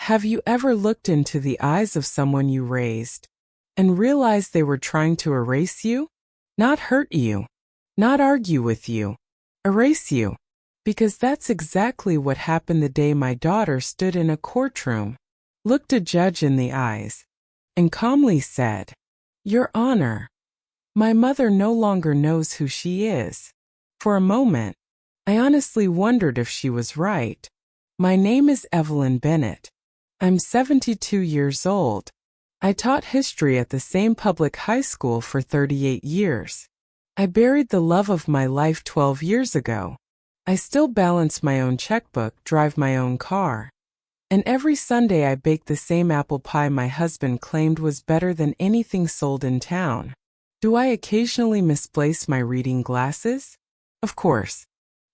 Have you ever looked into the eyes of someone you raised and realized they were trying to erase you? Not hurt you, not argue with you, erase you. Because that's exactly what happened the day my daughter stood in a courtroom, looked a judge in the eyes, and calmly said, "Your Honor, my mother no longer knows who she is." For a moment, I honestly wondered if she was right. My name is Evelyn Bennett. I'm 72 years old. I taught history at the same public high school for 38 years. I buried the love of my life 12 years ago. I still balance my own checkbook, drive my own car. And every Sunday I bake the same apple pie my husband claimed was better than anything sold in town. Do I occasionally misplace my reading glasses? Of course.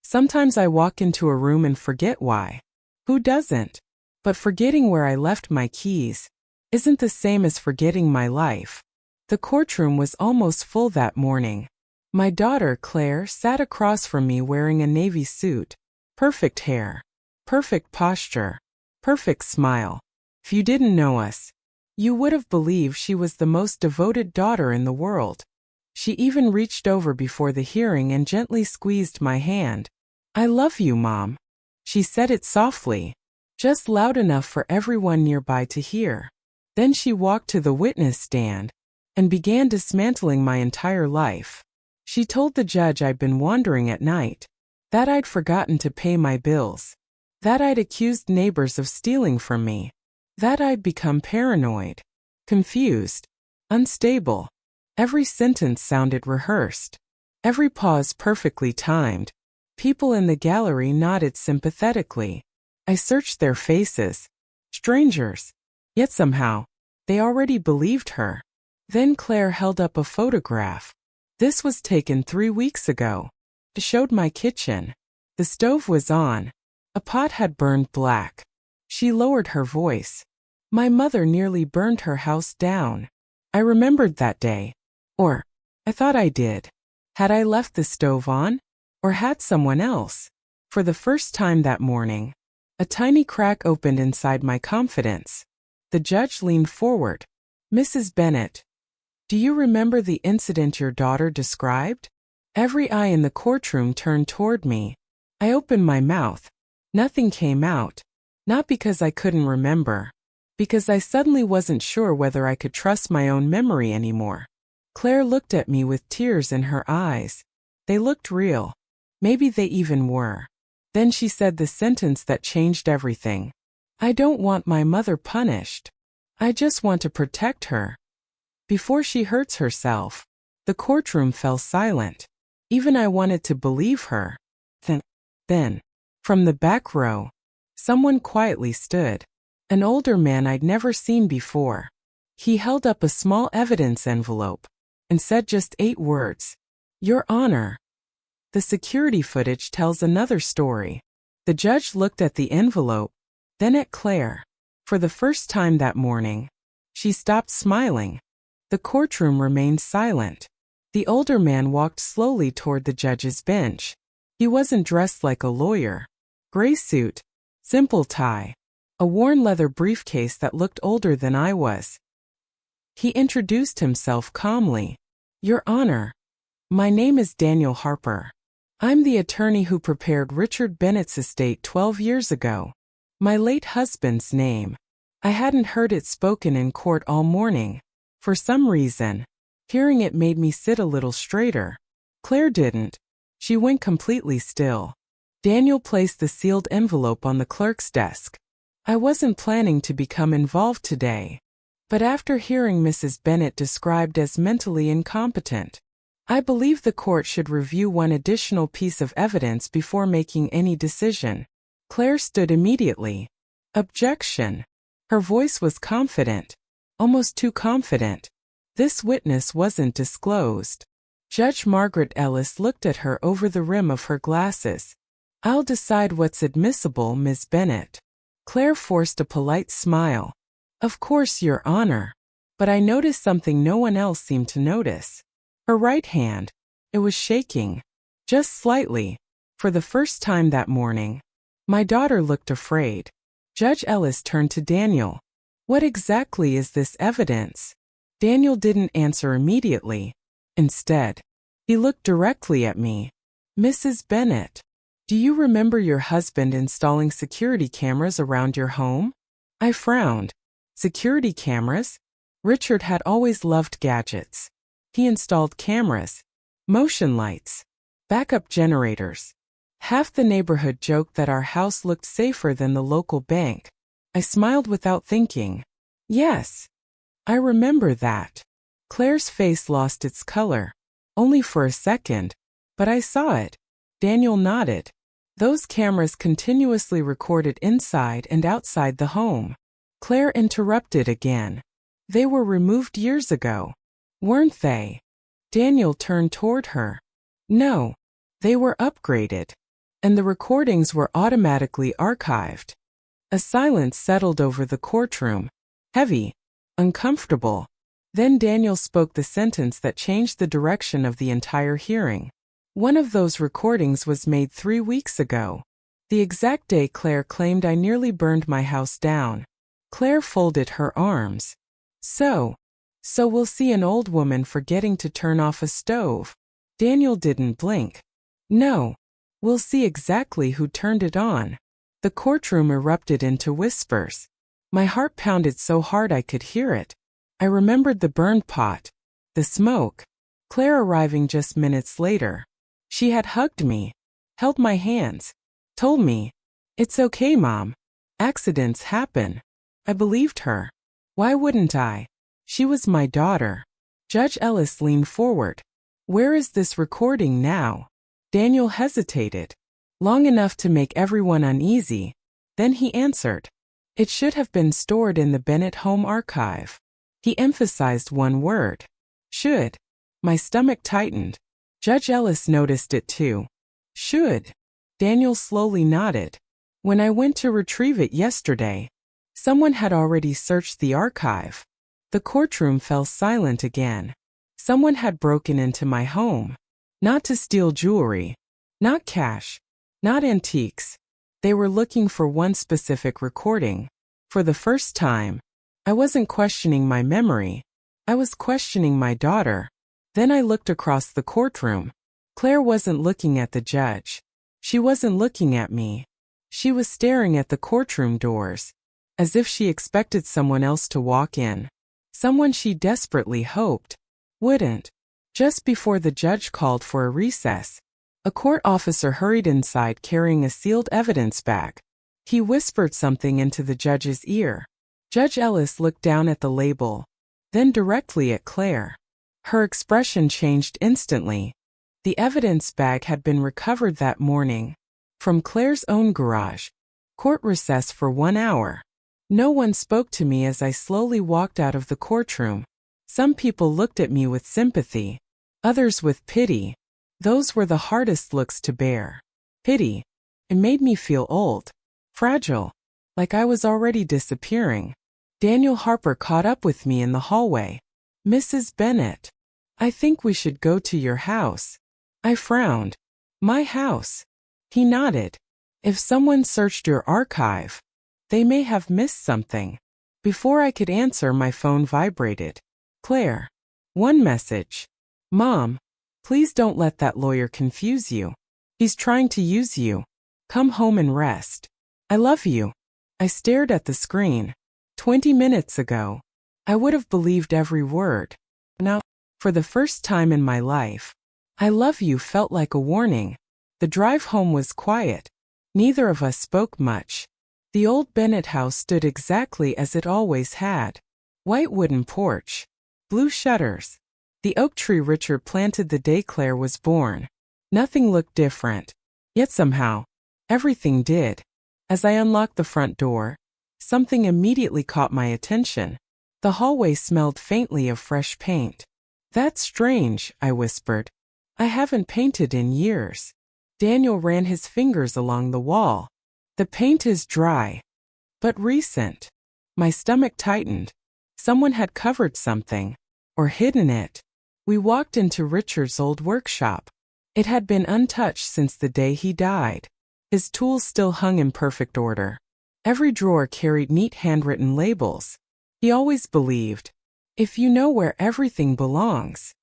Sometimes I walk into a room and forget why. Who doesn't? But forgetting where I left my keys isn't the same as forgetting my life. The courtroom was almost full that morning. My daughter, Claire, sat across from me wearing a navy suit. Perfect hair. Perfect posture. Perfect smile. If you didn't know us, you would have believed she was the most devoted daughter in the world. She even reached over before the hearing and gently squeezed my hand. "I love you, Mom." She said it softly, just loud enough for everyone nearby to hear. Then she walked to the witness stand and began dismantling my entire life. She told the judge I'd been wandering at night, that I'd forgotten to pay my bills, that I'd accused neighbors of stealing from me, that I'd become paranoid, confused, unstable. Every sentence sounded rehearsed, every pause perfectly timed. People in the gallery nodded sympathetically. I searched their faces. Strangers. Yet somehow, they already believed her. Then Claire held up a photograph. This was taken 3 weeks ago. It showed my kitchen. The stove was on. A pot had burned black. She lowered her voice. "My mother nearly burned her house down." I remembered that day. Or, I thought I did. Had I left the stove on? Or had someone else? For the first time that morning, a tiny crack opened inside my confidence. The judge leaned forward. "Mrs. Bennett, do you remember the incident your daughter described?" Every eye in the courtroom turned toward me. I opened my mouth. Nothing came out. Not because I couldn't remember. Because I suddenly wasn't sure whether I could trust my own memory anymore. Claire looked at me with tears in her eyes. They looked real. Maybe they even were. Then she said the sentence that changed everything. "I don't want my mother punished. I just want to protect her." Before she hurts herself. The courtroom fell silent. Even I wanted to believe her. Then, from the back row, someone quietly stood. An older man I'd never seen before. He held up a small evidence envelope and said just 8 words. "Your Honor." The security footage tells another story. The judge looked at the envelope, then at Claire. For the first time that morning, she stopped smiling. The courtroom remained silent. The older man walked slowly toward the judge's bench. He wasn't dressed like a lawyer. Gray suit, simple tie, a worn leather briefcase that looked older than I was. He introduced himself calmly. "Your Honor, my name is Daniel Harper. I'm the attorney who prepared Richard Bennett's estate 12 years ago. My late husband's name. I hadn't heard it spoken in court all morning. For some reason, hearing it made me sit a little straighter. Claire didn't. She went completely still. Daniel placed the sealed envelope on the clerk's desk. I wasn't planning to become involved today. But after hearing Mrs. Bennett described as mentally incompetent, I believe the court should review one additional piece of evidence before making any decision." Claire stood immediately. "Objection." Her voice was confident, almost too confident. This witness wasn't disclosed. Judge Margaret Ellis looked at her over the rim of her glasses. "I'll decide what's admissible, Ms. Bennett." Claire forced a polite smile. "Of course, Your Honor. But I noticed something no one else seemed to notice. Her right hand. It was shaking. Just slightly. For the first time that morning. My daughter looked afraid. Judge Ellis turned to Daniel. What exactly is this evidence? Daniel didn't answer immediately. Instead, he looked directly at me. Mrs. Bennett, do you remember your husband installing security cameras around your home? I frowned. Security cameras? Richard had always loved gadgets. He installed cameras, motion lights, backup generators. Half the neighborhood joked that our house looked safer than the local bank. I smiled without thinking. Yes, I remember that. Claire's face lost its color. Only for a second, but I saw it. Daniel nodded. Those cameras continuously recorded inside and outside the home. Claire interrupted again. They were removed years ago, weren't they? Daniel turned toward her. No, they were upgraded, and the recordings were automatically archived. A silence settled over the courtroom, heavy, uncomfortable. Then Daniel spoke the sentence that changed the direction of the entire hearing. One of those recordings was made 3 weeks ago, the exact day Claire claimed I nearly burned my house down. Claire folded her arms. So we'll see an old woman forgetting to turn off a stove. Daniel didn't blink. No, we'll see exactly who turned it on. The courtroom erupted into whispers. My heart pounded so hard I could hear it. I remembered the burned pot, the smoke, Claire arriving just minutes later. She had hugged me, held my hands, told me, "It's okay, Mom. Accidents happen." I believed her. Why wouldn't I? She was my daughter. Judge Ellis leaned forward. Where is this recording now? Daniel hesitated, long enough to make everyone uneasy. Then he answered. It should have been stored in the Bennett home archive. He emphasized one word. Should. My stomach tightened. Judge Ellis noticed it too. Should. Daniel slowly nodded. When I went to retrieve it yesterday, someone had already searched the archive. The courtroom fell silent again. Someone had broken into my home. Not to steal jewelry. Not cash. Not antiques. They were looking for one specific recording. For the first time, I wasn't questioning my memory. I was questioning my daughter. Then I looked across the courtroom. Claire wasn't looking at the judge. She wasn't looking at me. She was staring at the courtroom doors, as if she expected someone else to walk in. Someone she desperately hoped wouldn't. Just before the judge called for a recess, a court officer hurried inside carrying a sealed evidence bag. He whispered something into the judge's ear. Judge Ellis looked down at the label, then directly at Claire. Her expression changed instantly. The evidence bag had been recovered that morning from Claire's own garage. Court recess for 1 hour. No one spoke to me as I slowly walked out of the courtroom. Some people looked at me with sympathy, others with pity. Those were the hardest looks to bear. Pity. It made me feel old, fragile, like I was already disappearing. Daniel Harper caught up with me in the hallway. Mrs. Bennett, I think we should go to your house. I frowned. My house. He nodded. If someone searched your archive, they may have missed something. Before I could answer, my phone vibrated. Claire. One message. Mom, please don't let that lawyer confuse you. He's trying to use you. Come home and rest. I love you. I stared at the screen. 20 minutes ago, I would have believed every word. Now, for the first time in my life, I love you felt like a warning. The drive home was quiet. Neither of us spoke much. The old Bennett house stood exactly as it always had. White wooden porch. Blue shutters. The oak tree Richard planted the day Claire was born. Nothing looked different. Yet somehow, everything did. As I unlocked the front door, something immediately caught my attention. The hallway smelled faintly of fresh paint. That's strange, I whispered. I haven't painted in years. Daniel ran his fingers along the wall. The paint is dry, but recent. My stomach tightened. Someone had covered something, or hidden it. We walked into Richard's old workshop. It had been untouched since the day he died. His tools still hung in perfect order. Every drawer carried neat handwritten labels. He always believed, if you know where everything belongs,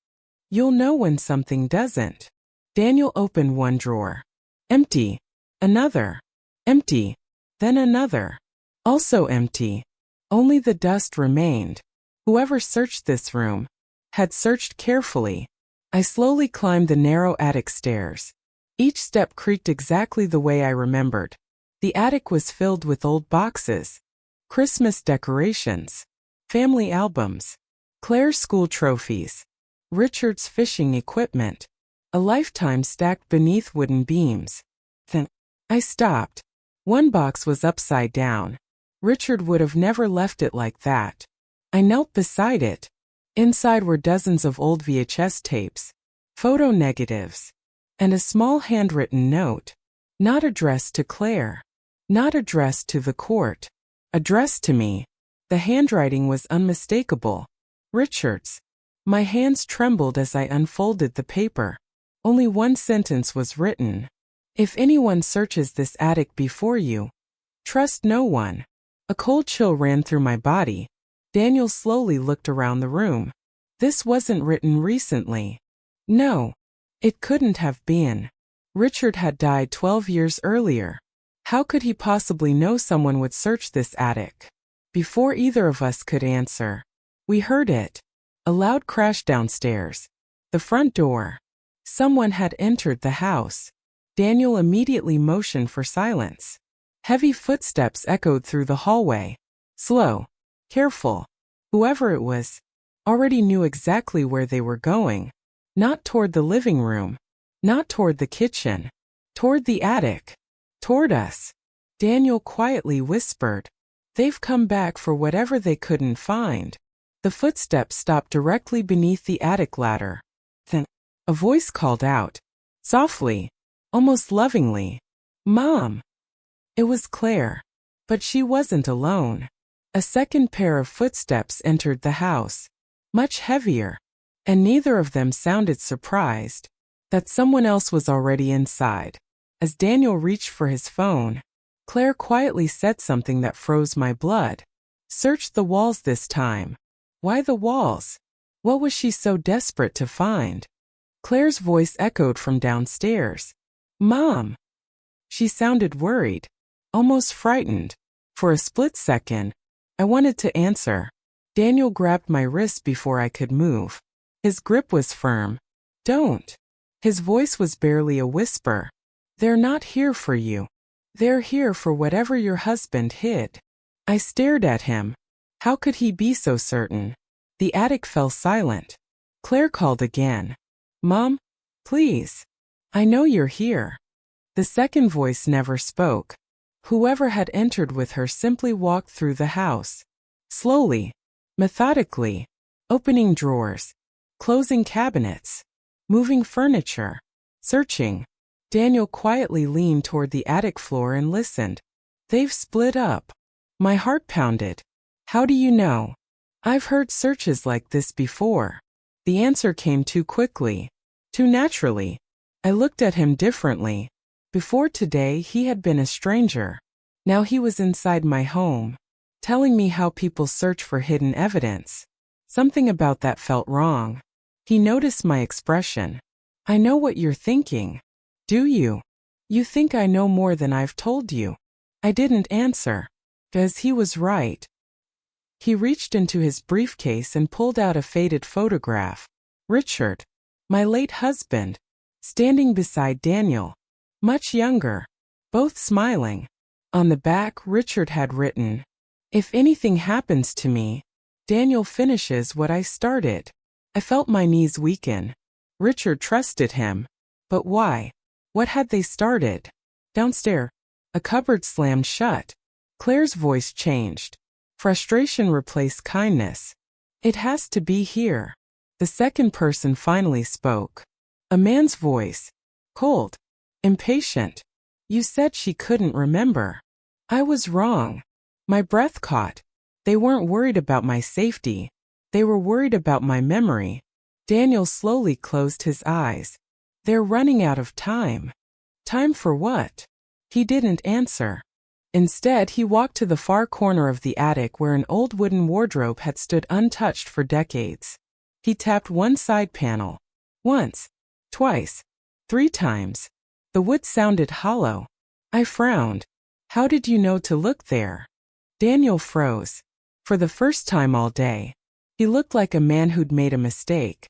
you'll know when something doesn't. Daniel opened one drawer. Empty. Another. Empty. Then another. Also empty. Only the dust remained. Whoever searched this room had searched carefully. I slowly climbed the narrow attic stairs. Each step creaked exactly the way I remembered. The attic was filled with old boxes, Christmas decorations, family albums, Claire's school trophies, Richard's fishing equipment, a lifetime stacked beneath wooden beams. Then I stopped. One box was upside down. Richard would have never left it like that. I knelt beside it. Inside were dozens of old VHS tapes, photo negatives, and a small handwritten note, not addressed to Claire, not addressed to the court, addressed to me. The handwriting was unmistakable. Richard's. My hands trembled as I unfolded the paper. Only one sentence was written. If anyone searches this attic before you, trust no one. A cold chill ran through my body. Daniel slowly looked around the room. This wasn't written recently. No, it couldn't have been. Richard had died 12 years earlier. How could he possibly know someone would search this attic? Before either of us could answer, we heard it. A loud crash downstairs. The front door. Someone had entered the house. Daniel immediately motioned for silence. Heavy footsteps echoed through the hallway. Slow. Careful. Whoever it was already knew exactly where they were going. Not toward the living room. Not toward the kitchen. Toward the attic. Toward us. Daniel quietly whispered, "They've come back for whatever they couldn't find." The footsteps stopped directly beneath the attic ladder. Then, a voice called out, softly, almost lovingly, "Mom!" It was Claire. But she wasn't alone. A second pair of footsteps entered the house, much heavier, and neither of them sounded surprised that someone else was already inside. As Daniel reached for his phone, Claire quietly said something that froze my blood. "Search the walls this time." Why the walls? What was she so desperate to find? Claire's voice echoed from downstairs. "Mom!" She sounded worried, almost frightened. For a split second, I wanted to answer. Daniel grabbed my wrist before I could move. His grip was firm. "Don't." His voice was barely a whisper. "They're not here for you. They're here for whatever your husband hid." I stared at him. How could he be so certain? The attic fell silent. Claire called again. "Mom, please. I know you're here." The second voice never spoke. Whoever had entered with her simply walked through the house. Slowly, methodically, opening drawers, closing cabinets, moving furniture, searching. Daniel quietly leaned toward the attic floor and listened. "They've split up." My heart pounded. "How do you know?" "I've heard searches like this before." The answer came too quickly, too naturally. I looked at him differently. Before today, he had been a stranger. Now he was inside my home, telling me how people search for hidden evidence. Something about that felt wrong. He noticed my expression. "I know what you're thinking." "Do you? You think I know more than I've told you?" I didn't answer, because he was right. He reached into his briefcase and pulled out a faded photograph. Richard, my late husband, standing beside Daniel, much younger, both smiling. On the back, Richard had written, "If anything happens to me, Daniel finishes what I started." I felt my knees weaken. Richard trusted him. But why? What had they started? Downstairs, a cupboard slammed shut. Claire's voice changed. Frustration replaced kindness. "It has to be here." The second person finally spoke. A man's voice. Cold. Impatient. "You said she couldn't remember." I was wrong. My breath caught. They weren't worried about my safety. They were worried about my memory. Daniel slowly closed his eyes. "They're running out of time." Time for what? He didn't answer. Instead, he walked to the far corner of the attic where an old wooden wardrobe had stood untouched for decades. He tapped one side panel. Once, twice, 3 times. The wood sounded hollow. I frowned. How did you know to look there? Daniel froze. For the first time all day. He looked like a man who'd made a mistake.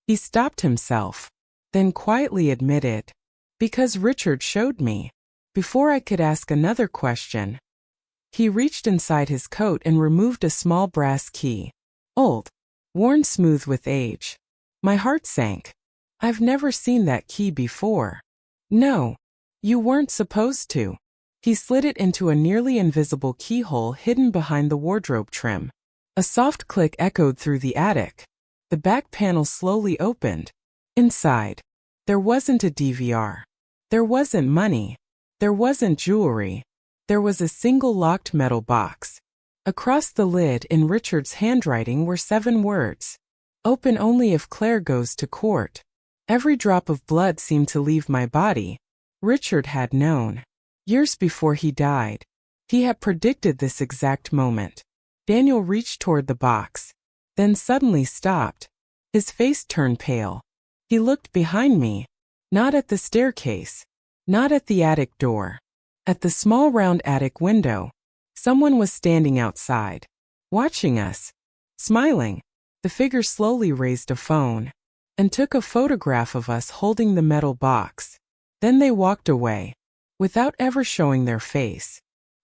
He stopped himself, then quietly admitted, because Richard showed me. Before I could ask another question, he reached inside his coat and removed a small brass key. Old, worn smooth with age. My heart sank. I've never seen that key before. No, you weren't supposed to. He slid it into a nearly invisible keyhole hidden behind the wardrobe trim. A soft click echoed through the attic. The back panel slowly opened. Inside, there wasn't a DVR. There wasn't money. There wasn't jewelry. There was a single locked metal box. Across the lid in Richard's handwriting were 7 words. Open only if Claire goes to court. Every drop of blood seemed to leave my body. Richard had known. Years before he died. He had predicted this exact moment. Daniel reached toward the box, then suddenly stopped. His face turned pale. He looked behind me. Not at the staircase. Not at the attic door. At the small round attic window. Someone was standing outside, watching us, smiling. The figure slowly raised a phone and took a photograph of us holding the metal box. Then they walked away, without ever showing their face.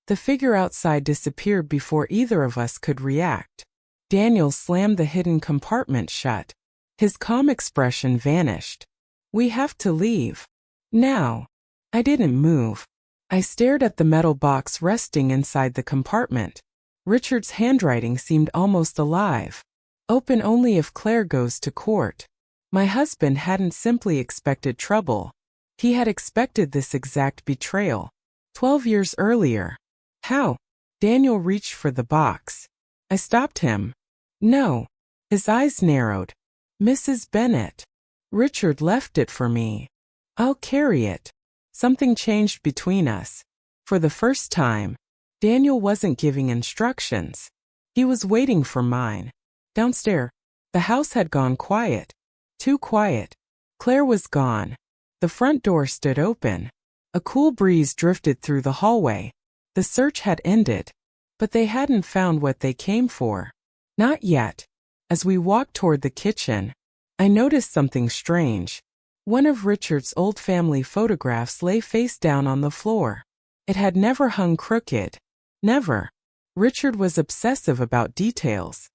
The figure outside disappeared before either of us could react. Daniel slammed the hidden compartment shut. His calm expression vanished. We have to leave. Now. I didn't move. I stared at the metal box resting inside the compartment. Richard's handwriting seemed almost alive. Open only if Claire goes to court. My husband hadn't simply expected trouble. He had expected this exact betrayal. 12 years earlier. How? Daniel reached for the box. I stopped him. No. His eyes narrowed. Mrs. Bennett. Richard left it for me. I'll carry it. Something changed between us. For the first time, Daniel wasn't giving instructions. He was waiting for mine. Downstairs, the house had gone quiet. Too quiet. Claire was gone. The front door stood open. A cool breeze drifted through the hallway. The search had ended, but they hadn't found what they came for. Not yet. As we walked toward the kitchen, I noticed something strange. One of Richard's old family photographs lay face down on the floor. It had never hung crooked. Never. Richard was obsessive about details.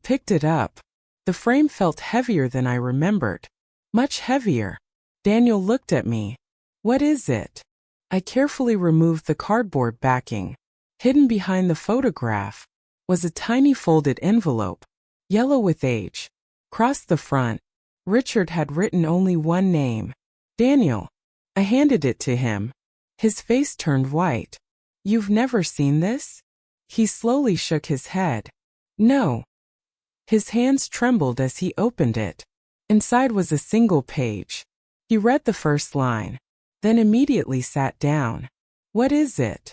Picked it up. The frame felt heavier than I remembered. Much heavier. Daniel looked at me. What is it? I carefully removed the cardboard backing. Hidden behind the photograph was a tiny folded envelope, yellow with age. Across the front, Richard had written only one name. Daniel. I handed it to him. His face turned white. You've never seen this? He slowly shook his head. No. His hands trembled as he opened it. Inside was a single page. He read the first line, then immediately sat down. What is it?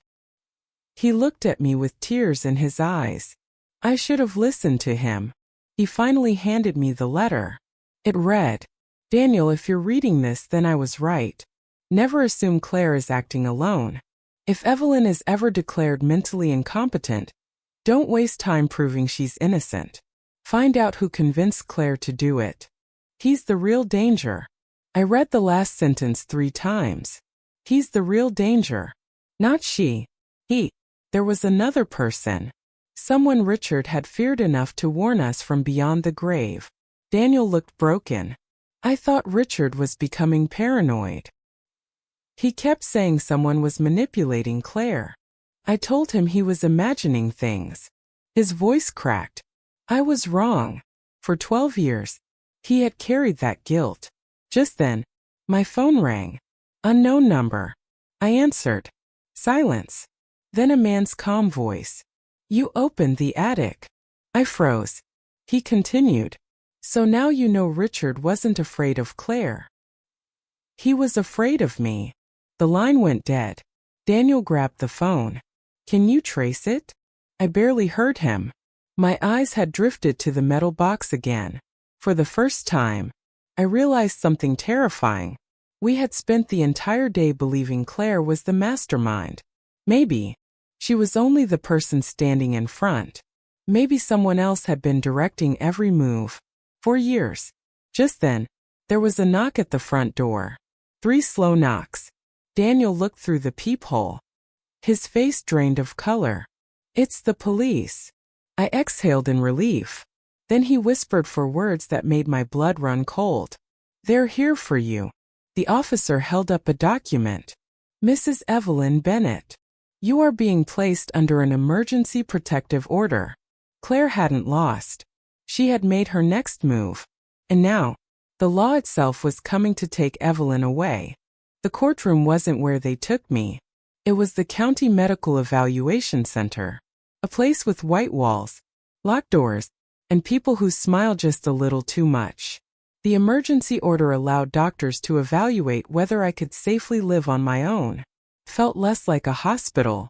He looked at me with tears in his eyes. I should have listened to him. He finally handed me the letter. It read, Daniel, if you're reading this, then I was right. Never assume Claire is acting alone. If Evelyn is ever declared mentally incompetent, don't waste time proving she's innocent. Find out who convinced Claire to do it. He's the real danger. I read the last sentence 3 times. He's the real danger. Not she. He. There was another person. Someone Richard had feared enough to warn us from beyond the grave. Daniel looked broken. I thought Richard was becoming paranoid. He kept saying someone was manipulating Claire. I told him he was imagining things. His voice cracked. I was wrong. For 12 years, he had carried that guilt. Just then, my phone rang. Unknown number. I answered. Silence. Then a man's calm voice. You opened the attic. I froze. He continued. So now you know Richard wasn't afraid of Claire. He was afraid of me. The line went dead. Daniel grabbed the phone. Can you trace it? I barely heard him. My eyes had drifted to the metal box again. For the first time, I realized something terrifying. We had spent the entire day believing Claire was the mastermind. Maybe she was only the person standing in front. Maybe someone else had been directing every move. For years. Just then, there was a knock at the front door. 3 slow knocks. Daniel looked through the peephole. His face drained of color. It's the police. I exhaled in relief. Then he whispered 4 words that made my blood run cold. They're here for you. The officer held up a document. Mrs. Evelyn Bennett. You are being placed under an emergency protective order. Claire hadn't lost. She had made her next move. And now, the law itself was coming to take Evelyn away. The courtroom wasn't where they took me. It was the County Medical Evaluation Center. A place with white walls, locked doors, and people who smile just a little too much. The emergency order allowed doctors to evaluate whether I could safely live on my own. Felt less like a hospital,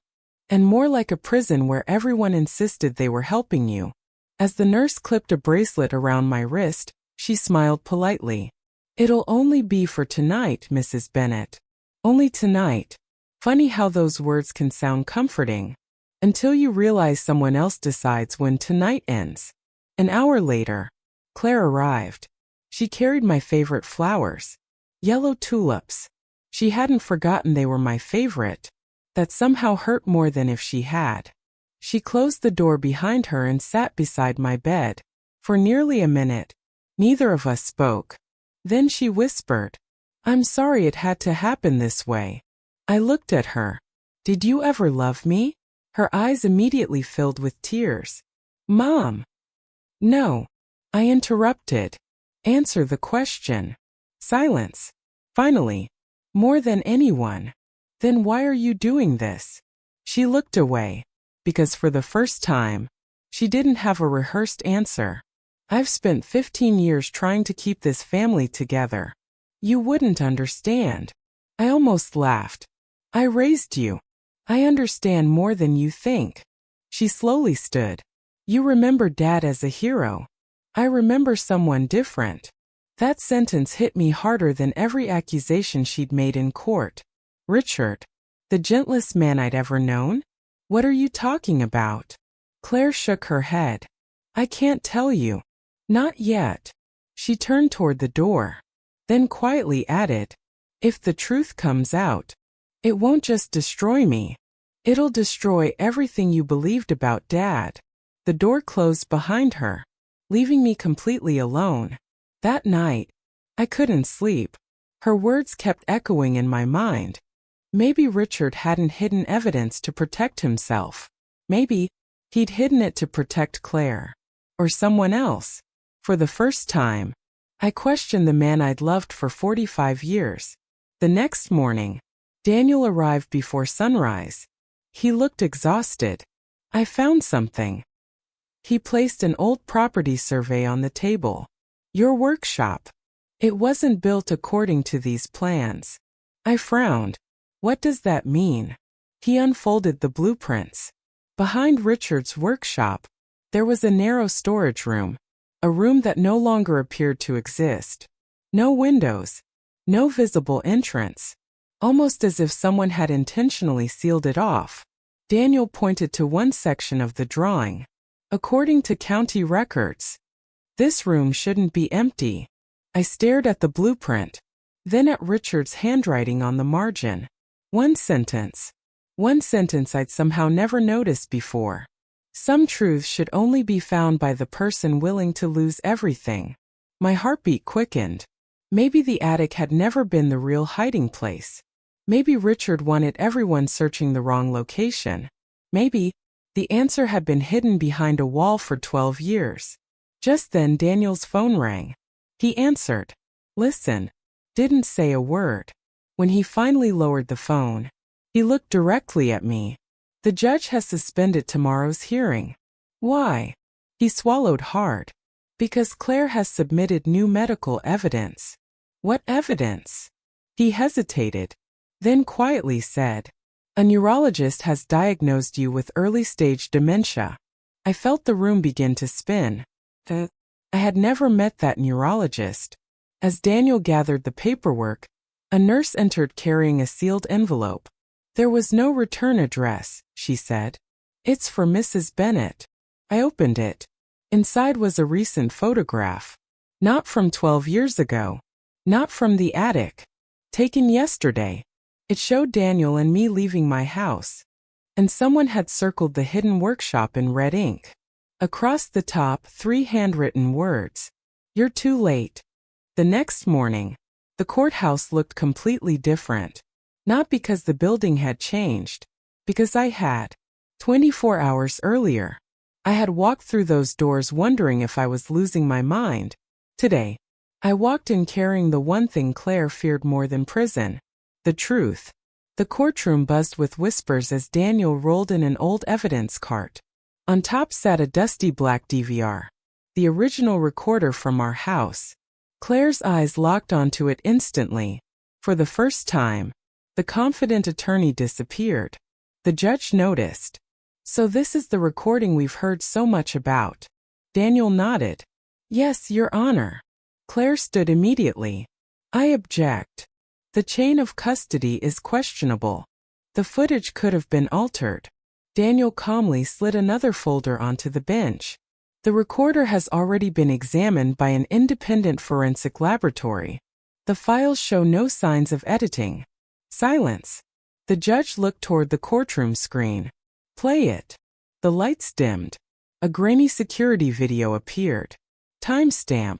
and more like a prison where everyone insisted they were helping you. As the nurse clipped a bracelet around my wrist, she smiled politely. It'll only be for tonight, Mrs. Bennett. Only tonight. Funny how those words can sound comforting. Until you realize someone else decides when tonight ends. An hour later, Claire arrived. She carried my favorite flowers. Yellow tulips. She hadn't forgotten they were my favorite. That somehow hurt more than if she had. She closed the door behind her and sat beside my bed. For nearly a minute, neither of us spoke. Then she whispered, I'm sorry it had to happen this way. I looked at her. Did you ever love me? Her eyes immediately filled with tears. Mom. No. I interrupted. Answer the question. Silence. Finally. More than anyone. Then why are you doing this? She looked away. Because for the first time, she didn't have a rehearsed answer. I've spent 15 years trying to keep this family together. You wouldn't understand. I almost laughed. I raised you. I understand more than you think. She slowly stood. You remember Dad as a hero. I remember someone different. That sentence hit me harder than every accusation she'd made in court. Richard, the gentlest man I'd ever known? What are you talking about? Claire shook her head. I can't tell you. Not yet. She turned toward the door. Then quietly added, if the truth comes out, it won't just destroy me. It'll destroy everything you believed about Dad. The door closed behind her, leaving me completely alone. That night, I couldn't sleep. Her words kept echoing in my mind. Maybe Richard hadn't hidden evidence to protect himself. Maybe he'd hidden it to protect Claire. Or someone else. For the first time, I questioned the man I'd loved for 45 years. The next morning, Daniel arrived before sunrise. He looked exhausted. I found something. He placed an old property survey on the table. Your workshop. It wasn't built according to these plans. I frowned. What does that mean? He unfolded the blueprints. Behind Richard's workshop, there was a narrow storage room. A room that no longer appeared to exist. No windows. No visible entrance. Almost as if someone had intentionally sealed it off. Daniel pointed to one section of the drawing. According to county records, this room shouldn't be empty. I stared at the blueprint, then at Richard's handwriting on the margin. One sentence. One sentence I'd somehow never noticed before. Some truths should only be found by the person willing to lose everything. My heartbeat quickened. Maybe the attic had never been the real hiding place. Maybe Richard wanted everyone searching the wrong location. Maybe the answer had been hidden behind a wall for 12 years. Just then Daniel's phone rang. He answered. Listen. Didn't say a word. When he finally lowered the phone, he looked directly at me. The judge has suspended tomorrow's hearing. Why? He swallowed hard. Because Claire has submitted new medical evidence. What evidence? He hesitated, then quietly said, A neurologist has diagnosed you with early-stage dementia. I felt the room begin to spin. I had never met that neurologist. As Daniel gathered the paperwork, a nurse entered carrying a sealed envelope. There was no return address, she said. It's for Mrs. Bennett. I opened it. Inside was a recent photograph. Not from 12 years ago. Not from the attic. Taken yesterday. It showed Daniel and me leaving my house. And someone had circled the hidden workshop in red ink. Across the top, 3 handwritten words. You're too late. The next morning, the courthouse looked completely different. Not because the building had changed. Because I had. 24 hours earlier, I had walked through those doors wondering if I was losing my mind. Today, I walked in carrying the one thing Claire feared more than prison. The truth. The courtroom buzzed with whispers as Daniel rolled in an old evidence cart. On top sat a dusty black DVR. The original recorder from our house. Claire's eyes locked onto it instantly. For the first time, the confident attorney disappeared. The judge noticed. So this is the recording we've heard so much about. Daniel nodded. Yes, Your Honor. Claire stood immediately. I object. The chain of custody is questionable. The footage could have been altered. Daniel calmly slid another folder onto the bench. The recorder has already been examined by an independent forensic laboratory. The files show no signs of editing. Silence. The judge looked toward the courtroom screen. Play it. The lights dimmed. A grainy security video appeared. Timestamp.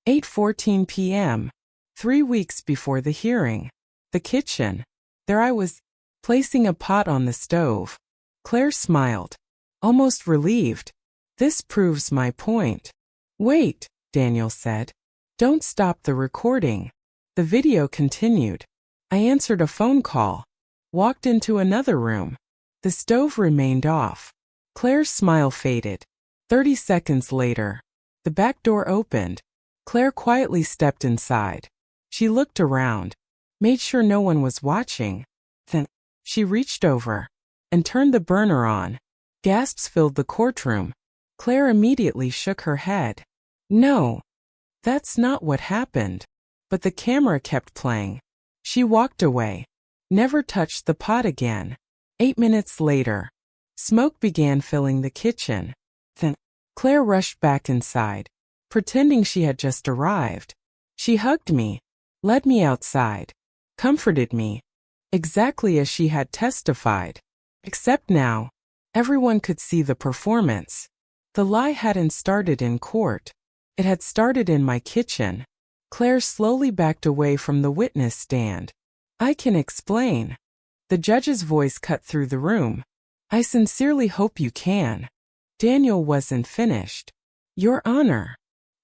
8:14 p.m. 3 weeks before the hearing. The kitchen. There I was, placing a pot on the stove. Claire smiled. Almost relieved. This proves my point. Wait, Daniel said. Don't stop the recording. The video continued. I answered a phone call. Walked into another room. The stove remained off. Claire's smile faded. 30 seconds later, the back door opened. Claire quietly stepped inside. She looked around, made sure no one was watching. Then, she reached over and turned the burner on. Gasps filled the courtroom. Claire immediately shook her head. No, that's not what happened. But the camera kept playing. She walked away. Never touched the pot again. 8 minutes later, smoke began filling the kitchen. Then, Claire rushed back inside, pretending she had just arrived. She hugged me, led me outside, comforted me, exactly as she had testified. Except now, everyone could see the performance. The lie hadn't started in court. It had started in my kitchen. Claire slowly backed away from the witness stand. I can explain. The judge's voice cut through the room. I sincerely hope you can. Daniel wasn't finished. Your Honor,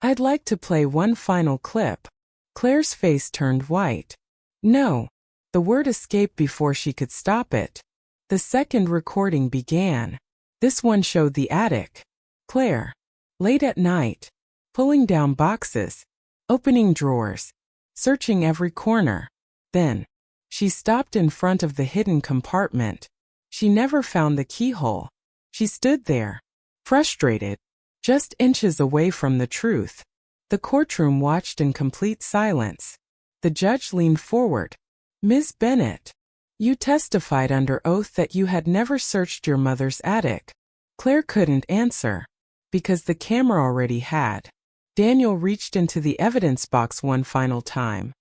I'd like to play one final clip. Claire's face turned white. No. The word escaped before she could stop it. The second recording began. This one showed the attic. Claire, late at night, pulling down boxes, opening drawers, searching every corner. Then, she stopped in front of the hidden compartment. She never found the keyhole. She stood there, frustrated, just inches away from the truth. The courtroom watched in complete silence. The judge leaned forward. Ms. Bennett, you testified under oath that you had never searched your mother's attic. Claire couldn't answer, because the camera already had. Daniel reached into the evidence box one final time.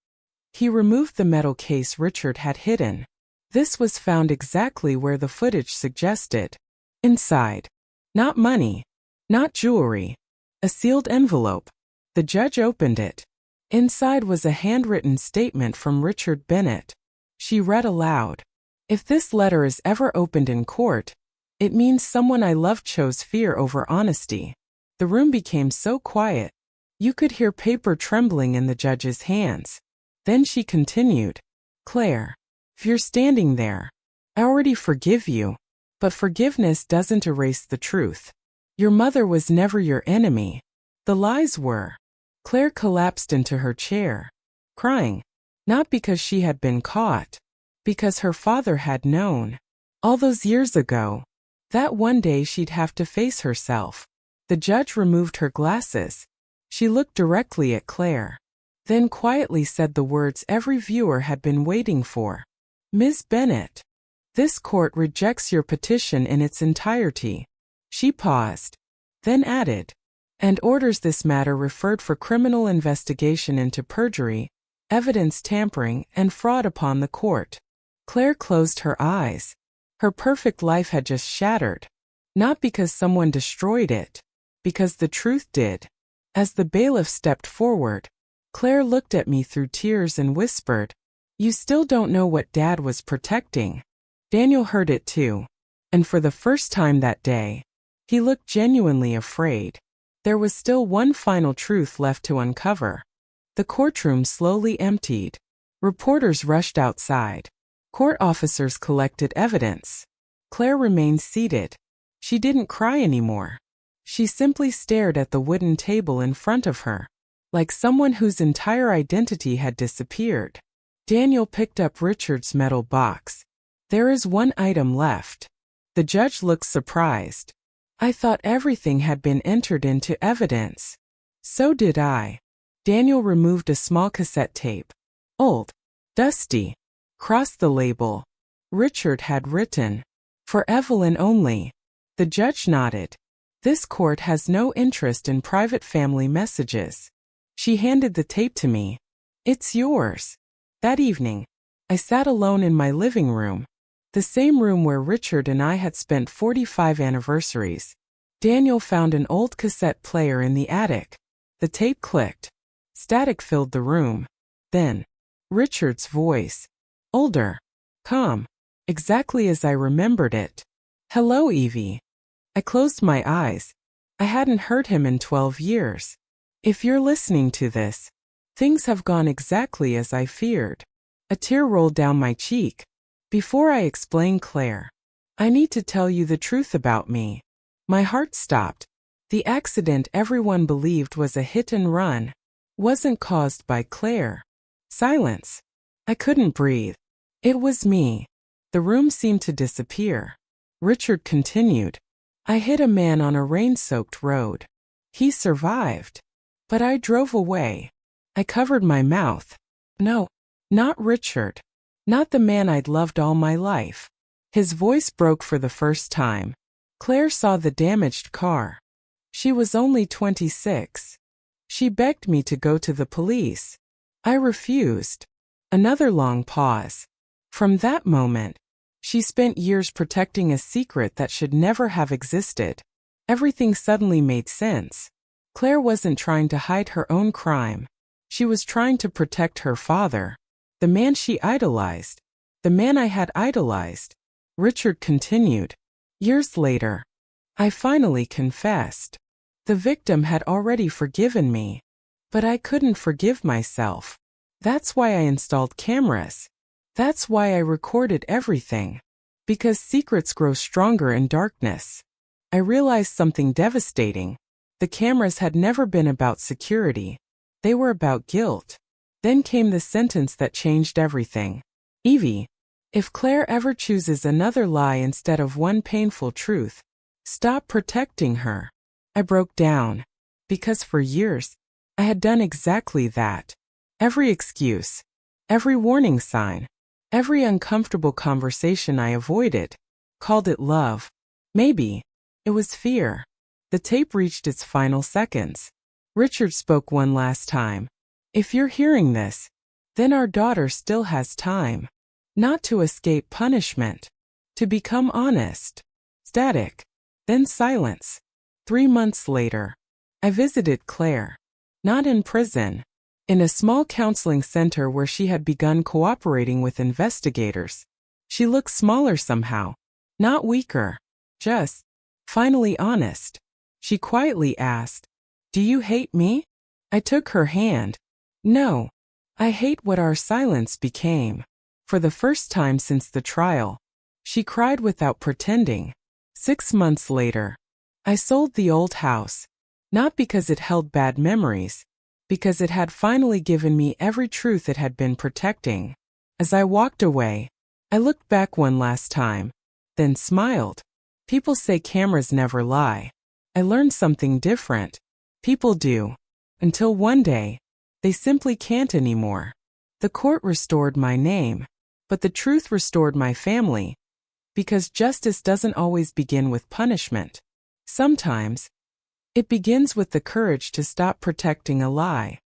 He removed the metal case Richard had hidden. This was found exactly where the footage suggested. Inside. Not money. Not jewelry. A sealed envelope. The judge opened it. Inside was a handwritten statement from Richard Bennett. She read aloud. If this letter is ever opened in court, it means someone I love chose fear over honesty. The room became so quiet. You could hear paper trembling in the judge's hands. Then she continued. Claire, if you're standing there, I already forgive you. But forgiveness doesn't erase the truth. Your mother was never your enemy. The lies were. Claire collapsed into her chair, crying, not because she had been caught, because her father had known. All those years ago. That one day she'd have to face herself. The judge removed her glasses. She looked directly at Claire. Then quietly said the words every viewer had been waiting for. Ms. Bennett, this court rejects your petition in its entirety. She paused, then added, and orders this matter referred for criminal investigation into perjury, evidence tampering, and fraud upon the court. Claire closed her eyes. Her perfect life had just shattered. Not because someone destroyed it, because the truth did. As the bailiff stepped forward, Claire looked at me through tears and whispered, "You still don't know what Dad was protecting." Daniel heard it too. And for the first time that day, he looked genuinely afraid. There was still one final truth left to uncover. The courtroom slowly emptied. Reporters rushed outside. Court officers collected evidence. Claire remained seated. She didn't cry anymore. She simply stared at the wooden table in front of her, like someone whose entire identity had disappeared. Daniel picked up Richard's metal box. "There is one item left." The judge looked surprised. "I thought everything had been entered into evidence." "So did I." Daniel removed a small cassette tape. Old, dusty. Crossed the label. Richard had written, "For Evelyn only." The judge nodded. "This court has no interest in private family messages." She handed the tape to me. "It's yours." That evening, I sat alone in my living room, the same room where Richard and I had spent 45 anniversaries. Daniel found an old cassette player in the attic. The tape clicked. Static filled the room. Then, Richard's voice. Older. Calm. Exactly as I remembered it. "Hello, Evie." I closed my eyes. I hadn't heard him in 12 years. "If you're listening to this, things have gone exactly as I feared." A tear rolled down my cheek. "Before I explain, Claire, I need to tell you the truth about me." My heart stopped. The accident everyone believed was a hit and run wasn't caused by Claire. Silence. I couldn't breathe. It was me. The room seemed to disappear. Richard continued. "I hit a man on a rain-soaked road. He survived. But I drove away." I covered my mouth. "No, not Richard. Not the man I'd loved all my life." His voice broke for the first time. "Claire saw the damaged car. She was only 26. She begged me to go to the police. I refused." Another long pause. From that moment, she spent years protecting a secret that should never have existed. Everything suddenly made sense. Claire wasn't trying to hide her own crime. She was trying to protect her father, the man she idolized, the man I had idolized. Richard continued. "Years later, I finally confessed. The victim had already forgiven me, but I couldn't forgive myself. That's why I installed cameras. That's why I recorded everything. Because secrets grow stronger in darkness." I realized something devastating. The cameras had never been about security. They were about guilt. Then came the sentence that changed everything. "Evie, if Claire ever chooses another lie instead of one painful truth, stop protecting her." I broke down. Because for years, I had done exactly that. Every excuse, every warning sign, every uncomfortable conversation I avoided, called it love. Maybe it was fear. The tape reached its final seconds. Richard spoke one last time. "If you're hearing this, then our daughter still has time. Not to escape punishment. To become honest." Static. Then silence. 3 months later, I visited Claire. Not in prison. In a small counseling center where she had begun cooperating with investigators. She looked smaller somehow. Not weaker. Just finally honest. She quietly asked, "Do you hate me?" I took her hand. "No. I hate what our silence became." For the first time since the trial, she cried without pretending. 6 months later, I sold the old house. Not because it held bad memories, because it had finally given me every truth it had been protecting. As I walked away, I looked back one last time. then smiled. People say cameras never lie. I learned something different. People do. Until one day, they simply can't anymore. The court restored my name, but the truth restored my family. Because justice doesn't always begin with punishment. Sometimes, it begins with the courage to stop protecting a lie.